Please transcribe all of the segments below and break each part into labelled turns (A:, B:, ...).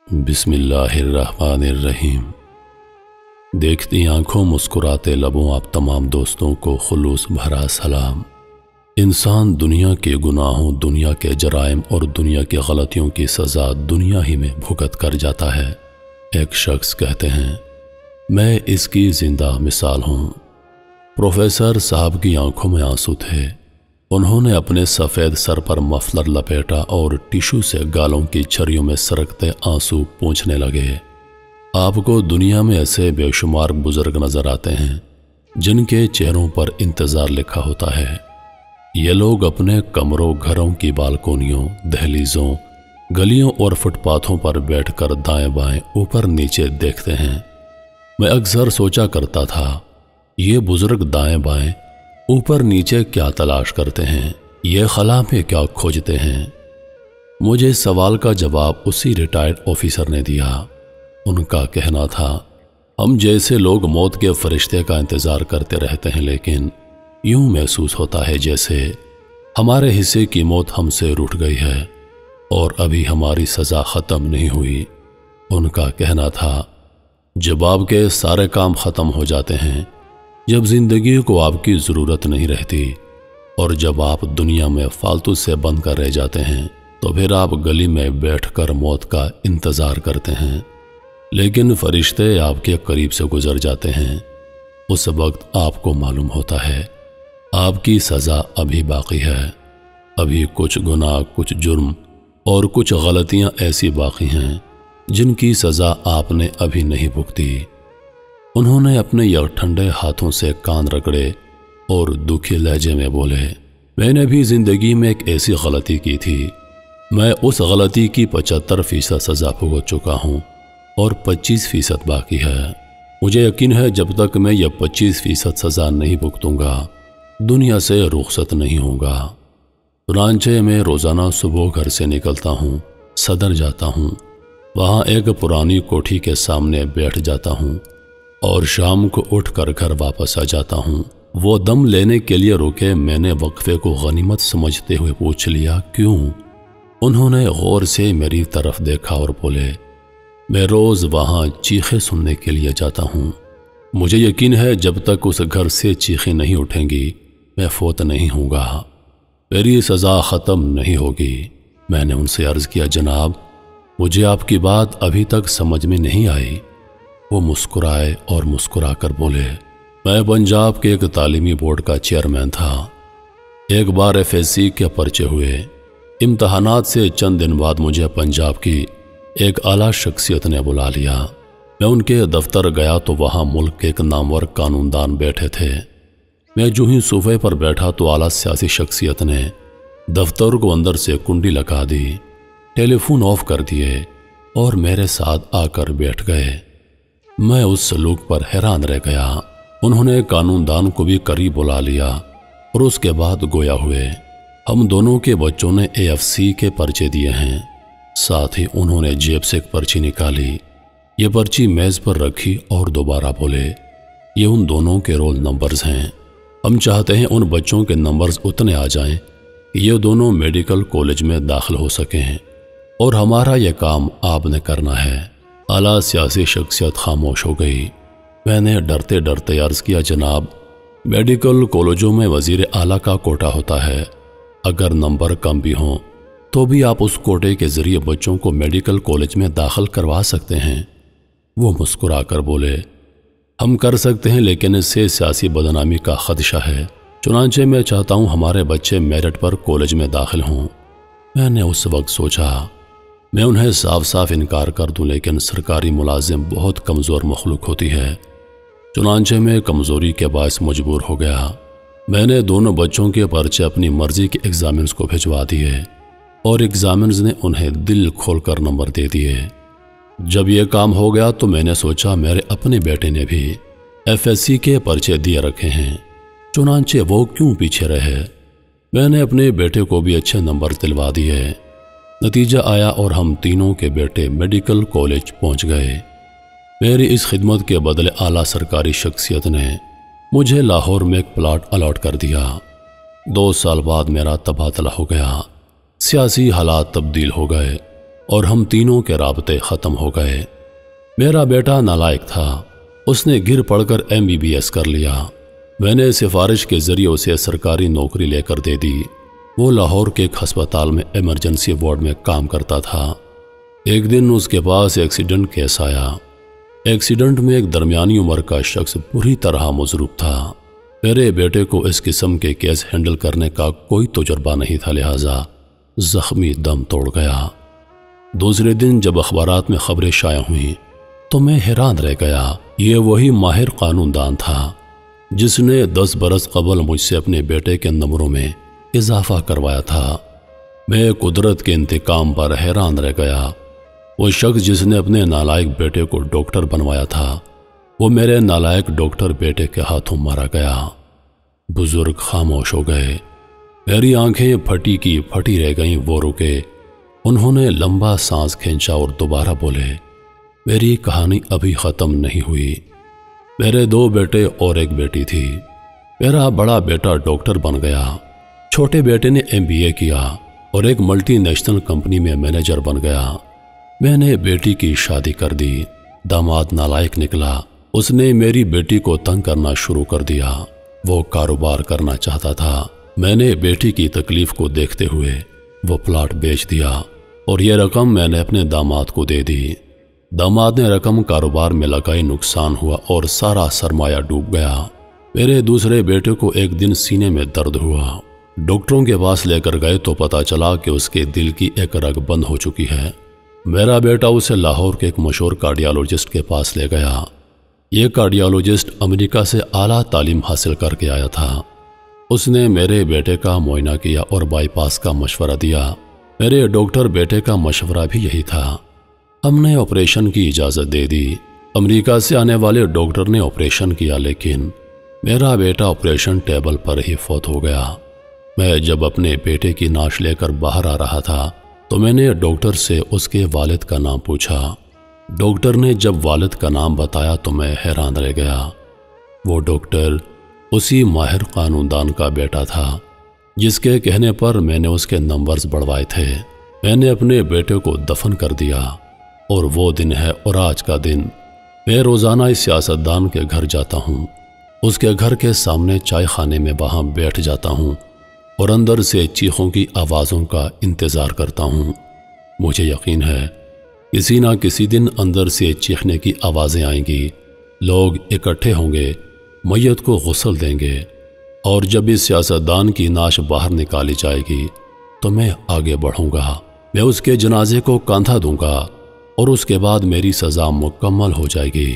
A: بسم اللہ الرحمن الرحیم۔ دیکھتی آنکھوں مسکراتے لبوں آپ تمام دوستوں کو خلوص بھرا سلام۔ انسان دنیا کے گناہوں، دنیا کے جرائم اور دنیا کی غلطیوں کی سزا دنیا ہی میں بھگت کر جاتا ہے۔ ایک شخص کہتے ہیں میں اس کی زندہ مثال ہوں۔ پروفیسر صاحب کی آنکھوں میں آنسو تھے۔ انہوں نے اپنے سفید سر پر مفلر لپیٹا اور ٹیشو سے گالوں کی چھریوں میں سرکتے آنسو پونچھنے لگے۔ آپ کو دنیا میں ایسے بے شمار بزرگ نظر آتے ہیں جن کے چہروں پر انتظار لکھا ہوتا ہے۔ یہ لوگ اپنے کمروں، گھروں کی بالکونیوں، دہلیزوں، گلیوں اور فٹ پاتھوں پر بیٹھ کر دائیں بائیں اوپر نیچے دیکھتے ہیں۔ میں اکثر سوچا کرتا تھا یہ بزرگ دائیں بائیں اوپر نیچے کیا تلاش کرتے ہیں، یہ خلا میں کیا کھوجتے ہیں۔ مجھے اس سوال کا جواب اسی ریٹائرڈ آفیسر نے دیا۔ ان کا کہنا تھا ہم جیسے لوگ موت کے فرشتے کا انتظار کرتے رہتے ہیں، لیکن یوں محسوس ہوتا ہے جیسے ہمارے حصے کی موت ہم سے روٹھ گئی ہے اور ابھی ہماری سزا ختم نہیں ہوئی۔ ان کا کہنا تھا جب آپ کے سارے کام ختم ہو جاتے ہیں، جب زندگی کو آپ کی ضرورت نہیں رہتی اور جب آپ دنیا میں فالتو سے بند کر رہ جاتے ہیں، تو پھر آپ گلی میں بیٹھ کر موت کا انتظار کرتے ہیں، لیکن فرشتے آپ کے قریب سے گزر جاتے ہیں۔ اس وقت آپ کو معلوم ہوتا ہے آپ کی سزا ابھی باقی ہے، ابھی کچھ گناہ، کچھ جرم اور کچھ غلطیاں ایسی باقی ہیں جن کی سزا آپ نے ابھی نہیں بھگتی۔ انہوں نے اپنے یک ٹھنڈے ہاتھوں سے کان رگڑے اور دکھی لہجے میں بولے میں نے بھی زندگی میں ایک ایسی غلطی کی تھی، میں اس غلطی کی 75% سزا بھگت چکا ہوں اور 25% باقی ہے۔ مجھے یقین ہے جب تک میں یہ 25% سزا نہیں بھگتوں گا، دنیا سے رخصت نہیں ہوں گا۔ چنانچہ میں روزانہ صبح گھر سے نکلتا ہوں، صدر جاتا ہوں، وہاں ایک پرانی کوٹھی کے سامنے بیٹھ جاتا ہوں اور شام کو اٹھ کر گھر واپس آ جاتا ہوں۔ وہ دم لینے کے لیے رکے، میں نے وقفے کو غنیمت سمجھتے ہوئے پوچھ لیا کیوں؟ انہوں نے غور سے میری طرف دیکھا اور بولے میں روز وہاں چیخیں سننے کے لیے جاتا ہوں، مجھے یقین ہے جب تک اس گھر سے چیخیں نہیں اٹھیں گی میں فوت نہیں ہوں گا، میری سزا ختم نہیں ہوگی۔ میں نے ان سے عرض کیا جناب مجھے آپ کی بات ابھی تک سمجھ میں نہیں آئی۔ وہ مسکرائے اور مسکرا کر بولے میں پنجاب کے ایک تعلیمی بورڈ کا چیئرمین تھا۔ ایک بار FSC کے پرچے ہوئے، امتحانات سے چند دن بعد مجھے پنجاب کی ایک اعلیٰ شخصیت نے بلا لیا۔ میں ان کے دفتر گیا تو وہاں ملک کے ایک نامور قانون دان بیٹھے تھے۔ میں جو ہی صوفے پر بیٹھا تو اعلیٰ سیاسی شخصیت نے دفتر کو اندر سے کنڈی لگا دی، ٹیلی فون آف کر دیے اور میرے ساتھ آ کر بیٹھ گئے۔ میں اس سلوک پر حیران رہ گیا۔ انہوں نے قانون دان کو بھی قریب بلا لیا اور اس کے بعد گویا ہوئے ہم دونوں کے بچوں نے AFC کے پرچے دیے ہیں۔ ساتھ ہی انہوں نے جیب سے ایک پرچی نکالی، یہ پرچی میز پر رکھی اور دوبارہ بولے یہ ان دونوں کے رول نمبرز ہیں، ہم چاہتے ہیں ان بچوں کے نمبرز اتنے آ جائیں کہ یہ دونوں میڈیکل کالج میں داخل ہو سکیں اور ہمارا یہ کام آپ نے کرنا ہے۔ اعلیٰ سیاسی شخصیت خاموش ہو گئی۔ میں نے ڈرتے ڈرتے عرض کیا جناب میڈیکل کالجوں میں وزیر اعلیٰ کا کوٹا ہوتا ہے، اگر نمبر کم بھی ہوں تو بھی آپ اس کوٹے کے ذریعے بچوں کو میڈیکل کالج میں داخل کروا سکتے ہیں۔ وہ مسکرا کر بولے ہم کر سکتے ہیں لیکن اس سے سیاسی بدنامی کا خدشہ ہے، چنانچہ میں چاہتا ہوں ہمارے بچے میرٹ پر کالج میں داخل ہوں۔ میں نے اس وقت سوچا میں انہیں صاف صاف انکار کر دوں، لیکن سرکاری ملازم بہت کمزور مخلوق ہوتی ہے، چنانچہ میں کمزوری کے باعث مجبور ہو گیا۔ میں نے دونوں بچوں کے پرچے اپنی مرضی کے ایگزامنز کو بھجوا دیے اور ایگزامنز نے انہیں دل کھول کر نمبر دے دیے۔ جب یہ کام ہو گیا تو میں نے سوچا میرے اپنے بیٹے نے بھی FSC کے پرچے دیے رکھے ہیں، چنانچہ وہ کیوں پیچھے رہے۔ میں نے اپنے بیٹے کو بھی اچھے نمبر دلوا دیے۔ نتیجہ آیا اور ہم تینوں کے بیٹے میڈیکل کالج پہنچ گئے۔ میری اس خدمت کے بدلے اعلیٰ سرکاری شخصیت نے مجھے لاہور میں ایک پلاٹ الاٹ کر دیا۔ 2 سال بعد میرا تبادلہ ہو گیا، سیاسی حالات تبدیل ہو گئے اور ہم تینوں کے رابطے ختم ہو گئے۔ میرا بیٹا نالائق تھا، اس نے گر پڑ کر MBBS کر لیا۔ میں نے سفارش کے ذریعے اسے سرکاری نوکری لے کر دے دی۔ وہ لاہور کے ایک ہسپتال میں ایمرجنسی وارڈ میں کام کرتا تھا۔ ایک دن اس کے پاس ایکسیڈنٹ کیس آیا۔ ایکسیڈنٹ میں ایک درمیانی عمر کا شخص بری طرح مضروب تھا۔ میرے بیٹے کو اس قسم کے کیس ہینڈل کرنے کا کوئی تجربہ نہیں تھا، لہٰذا زخمی دم توڑ گیا۔ دوسرے دن جب اخبارات میں خبریں شائع ہوئیں تو میں حیران رہ گیا۔ یہ وہی ماہر قانون دان تھا جس نے 10 برس قبل مجھ سے اپنے بیٹے کے نمبروں میں اضافہ کروایا تھا۔ میں قدرت کے انتقام پر حیران رہ گیا۔ وہ شخص جس نے اپنے نالائق بیٹے کو ڈاکٹر بنوایا تھا، وہ میرے نالائق ڈاکٹر بیٹے کے ہاتھوں مارا گیا۔ بزرگ خاموش ہو گئے۔ میری آنکھیں پھٹی کی پھٹی رہ گئیں۔ وہ رکے، انہوں نے لمبا سانس کھینچا اور دوبارہ بولے، میری کہانی ابھی ختم نہیں ہوئی۔ میرے 2 بیٹے اور ایک بیٹی تھی۔ میرا بڑا بیٹا ڈاکٹر بن گیا، چھوٹے بیٹے نے MBA کیا اور ایک ملٹی نیشنل کمپنی میں مینیجر بن گیا۔ میں نے بیٹی کی شادی کر دی۔ داماد نالائق نکلا۔ اس نے میری بیٹی کو تنگ کرنا شروع کر دیا۔ وہ کاروبار کرنا چاہتا تھا۔ میں نے بیٹی کی تکلیف کو دیکھتے ہوئے وہ پلاٹ بیچ دیا اور یہ رقم میں نے اپنے داماد کو دے دی۔ داماد نے رقم کاروبار میں لگائی، نقصان ہوا اور سارا سرمایہ ڈوب گیا۔ میرے دوسرے بیٹے کو ایک دن سینے میں درد ہوا۔ ڈاکٹروں کے پاس لے کر گئے تو پتا چلا کہ اس کے دل کی ایک رگ بند ہو چکی ہے۔ میرا بیٹا اسے لاہور کے ایک مشہور کارڈیالوجسٹ کے پاس لے گیا۔ یہ کارڈیالوجسٹ امریکہ سے اعلیٰ تعلیم حاصل کر کے آیا تھا۔ اس نے میرے بیٹے کا معائنہ کیا اور بائی پاس کا مشورہ دیا۔ میرے ڈاکٹر بیٹے کا مشورہ بھی یہی تھا۔ ہم نے آپریشن کی اجازت دے دی۔ امریکہ سے آنے والے ڈاکٹر نے آپریشن کیا، لیکن میرا بیٹا آپریشن ٹیبل پر ہی فوت ہو گیا۔ میں جب اپنے بیٹے کی نعش لے کر باہر آ رہا تھا تو میں نے ڈاکٹر سے اس کے والد کا نام پوچھا۔ ڈاکٹر نے جب والد کا نام بتایا تو میں حیران رہ گیا۔ وہ ڈاکٹر اسی ماہر قانون دان کا بیٹا تھا جس کے کہنے پر میں نے اس کے نمبرز بڑھوائے تھے۔ میں نے اپنے بیٹے کو دفن کر دیا اور وہ دن ہے اور آج کا دن میں روزانہ اس سیاستدان کے گھر جاتا ہوں۔ اس کے گھر کے سامنے چائے خانے میں وہاں بیٹھ جاتا ہوں اور اندر سے چیخوں کی آوازوں کا انتظار کرتا ہوں۔ مجھے یقین ہے کسی نہ کسی دن اندر سے چیخنے کی آوازیں آئیں گی، لوگ اکٹھے ہوں گے، میت کو غسل دیں گے، اور جب اس سیاستدان کی نعش باہر نکالی جائے گی تو میں آگے بڑھوں گا، میں اس کے جنازے کو کاندھا دوں گا اور اس کے بعد میری سزا مکمل ہو جائے گی۔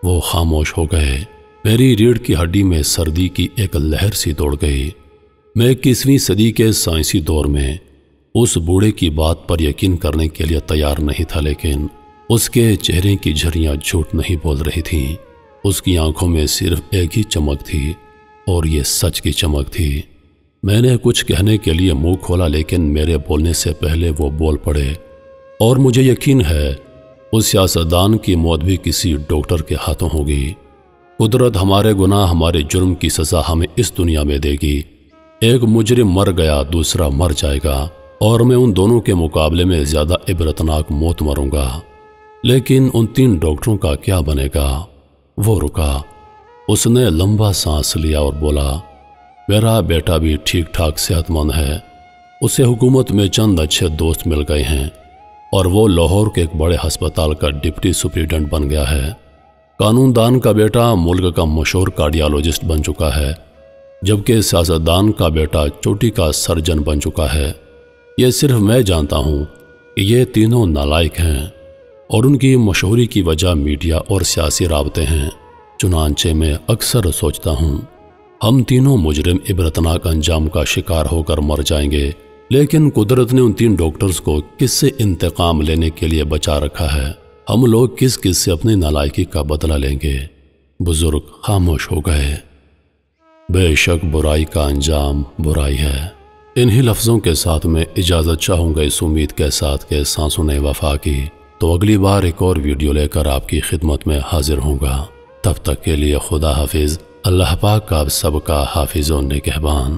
A: وہ خاموش ہو گئے۔ میری ریڑھ کی ہڈی میں سردی کی ایک لہر سی دوڑ گئی۔ میں 21ویں صدی کے سائنسی دور میں اس بوڑھے کی بات پر یقین کرنے کے لیے تیار نہیں تھا، لیکن اس کے چہرے کی جھریاں جھوٹ نہیں بول رہی تھیں۔ اس کی آنکھوں میں صرف ایک ہی چمک تھی اور یہ سچ کی چمک تھی۔ میں نے کچھ کہنے کے لیے منہ کھولا، لیکن میرے بولنے سے پہلے وہ بول پڑے، اور مجھے یقین ہے اس سیاستدان کی موت بھی کسی ڈاکٹر کے ہاتھوں ہوگی۔ قدرت ہمارے گناہ، ہمارے جرم کی سزا ہمیں اس دنیا میں دے گی۔ ایک مجرم مر گیا، دوسرا مر جائے گا، اور میں ان دونوں کے مقابلے میں زیادہ عبرتناک موت مروں گا۔ لیکن ان 3 ڈاکٹروں کا کیا بنے گا؟ وہ رکا، اس نے لمبا سانس لیا اور بولا، میرا بیٹا بھی ٹھیک ٹھاک صحت مند ہے، اسے حکومت میں چند اچھے دوست مل گئے ہیں اور وہ لاہور کے ایک بڑے ہسپتال کا ڈپٹی سپرنٹینڈنٹ بن گیا ہے۔ قانون دان کا بیٹا ملک کا مشہور کارڈیالوجسٹ بن چکا ہے، جبکہ سیاستدان کا بیٹا چوٹی کا سرجن بن چکا ہے۔ یہ صرف میں جانتا ہوں کہ یہ تینوں نالائق ہیں اور ان کی مشہوری کی وجہ میڈیا اور سیاسی رابطے ہیں۔ چنانچہ میں اکثر سوچتا ہوں ہم تینوں مجرم عبرتناک انجام کا شکار ہو کر مر جائیں گے، لیکن قدرت نے ان 3 ڈاکٹرز کو کس سے انتقام لینے کے لیے بچا رکھا ہے؟ ہم لوگ کس کس سے اپنی نالائکی کا بدلہ لیں گے؟ بزرگ خاموش ہو گئے۔ بے شک برائی کا انجام برائی ہے۔ انہی لفظوں کے ساتھ میں اجازت چاہوں گا، اس امید کے ساتھ کہ سانسوں نے وفا کی، تو اگلی بار ایک اور ویڈیو لے کر آپ کی خدمت میں حاضر ہوں گا۔ تب تک کے لیے خدا حافظ۔ اللہ پاک آپ سب کا حافظ و نگہبان۔